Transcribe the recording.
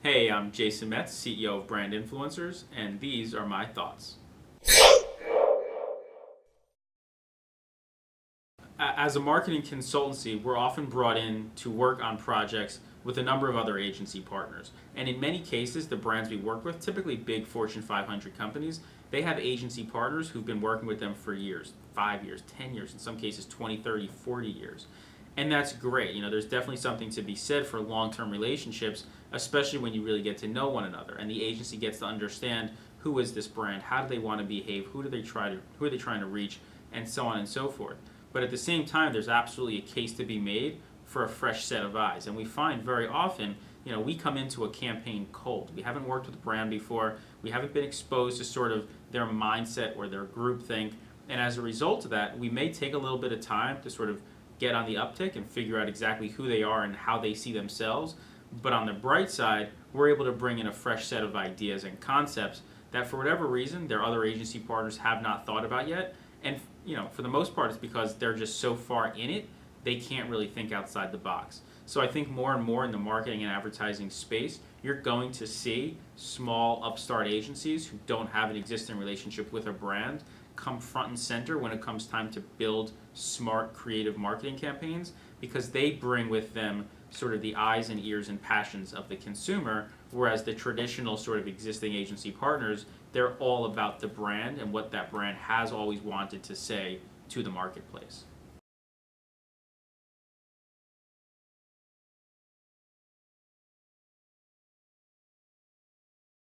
Hey, I'm Jason Metz, CEO of Brand Influencers, and these are my thoughts. As a marketing consultancy, we're often brought in to work on projects with a number of other agency partners. And in many cases, the brands we work with, typically big Fortune 500 companies, they have agency partners who've been working with them for years, 5 years, 10 years, in some cases 20, 30, 40 years. And that's great. There's definitely something to be said for long-term relationships, especially when you really get to know one another and the agency gets to understand who is this brand, how do they want to behave, who are they trying to reach, and so on and so forth. But at the same time, there's absolutely a case to be made for a fresh set of eyes. And we find very often, we come into a campaign cold. We haven't worked with a brand before. We haven't been exposed to sort of their mindset or their groupthink. And as a result of that, we may take a little bit of time to sort of get on the uptick and figure out exactly who they are and how they see themselves. But on the bright side, we're able to bring in a fresh set of ideas and concepts that for whatever reason their other agency partners have not thought about yet. And for the most part, it's because they're just so far in it, they can't really think outside the box. So I think more and more in the marketing and advertising space, you're going to see small upstart agencies who don't have an existing relationship with a brand come front and center when it comes time to build smart, creative marketing campaigns because they bring with them sort of the eyes and ears and passions of the consumer, whereas the traditional sort of existing agency partners, they're all about the brand and what that brand has always wanted to say to the marketplace.